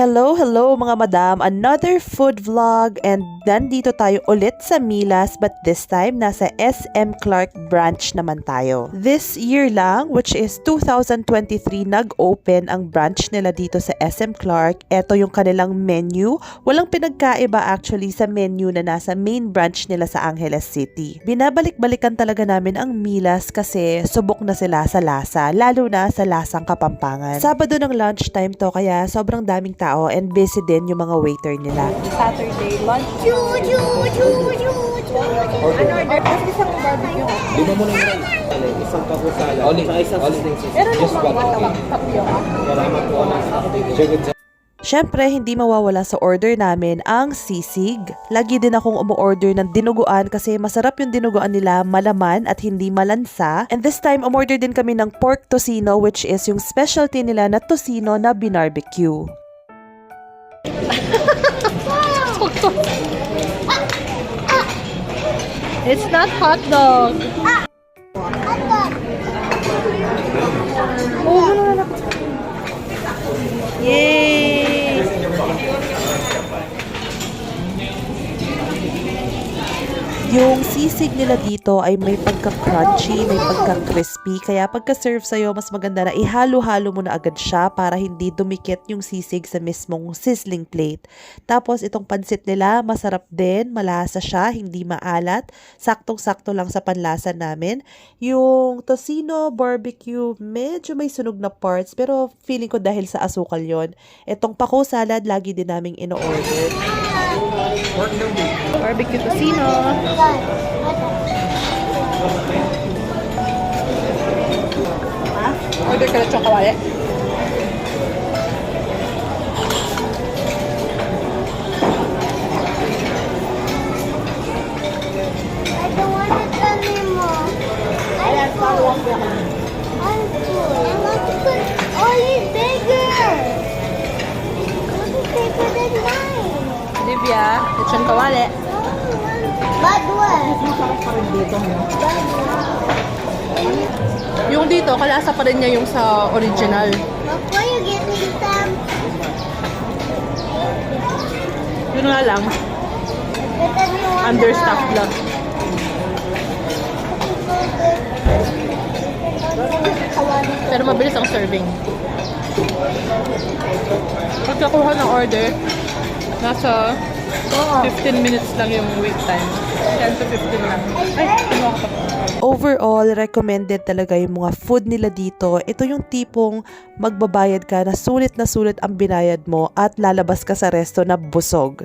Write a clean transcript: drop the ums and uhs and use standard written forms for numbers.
Hello, hello mga madam! Another food vlog and nandito tayo ulit sa Milas but this time nasa SM Clark branch naman tayo. This year lang, which is 2023, nag-open ang branch nila dito sa SM Clark. Ito yung kanilang menu. Walang pinagkaiba actually sa menu na nasa main branch nila sa Angeles City. Binabalik-balikan talaga namin ang Milas kasi subok na sila sa lasa, lalo na sa lasang Kapampangan. Sabado ng lunchtime to kaya sobrang daming tao and busy din yung mga waiter nila. Saturday lunch. Order. Isang barbecue. Lima mo na yung rice. Isang kakusala. Tsaka isang sisling sisig. Meron yung mga tapioca. Salamat po. Sugar. Siyempre, hindi mawawala sa order namin ang sisig. Lagi din akong umu-order ng dinuguan kasi masarap yung dinuguan nila, malaman at hindi malansa. And this time, umorder din kami ng pork tocino which is yung specialty nila na tocino na binarbecue. It's not hot dog. Yay! Yung sisig nila dito ay may pagka-crunchy, may pagka-crispy. Kaya pagka-serve sa'yo, mas maganda na ihalo-halo mo na agad siya para hindi dumikit yung sisig sa mismong sizzling plate. Tapos itong pansit nila, masarap din, malasa siya, hindi maalat. Saktong-sakto lang sa panlasa namin. Yung tocino, barbecue, medyo may sunog na parts pero feeling ko dahil sa asukal yon. Itong pako salad, lagi din naming ino-order. Barbecue tocino. Order ka na chokawale. I don't want it anymore. I'm full. I'm full. I want to put all these bigger. This is bigger than mine. Olivia, lechon kawale. Bad one. Yung dito, kalasa pa rin niya yung sa original. Before you get me some, Yun nga lang, but then you want understaffed lang. Pero mabilis ang serving. Pagkakuha ng order, nasa 15 minutes lang yung wait time. 10 to 15 lang. Ay, kinuha ko pa. Overall, recommended talaga yung mga food nila dito. Ito yung tipong magbabayad ka na sulit ang binayad mo at lalabas ka sa resto na busog.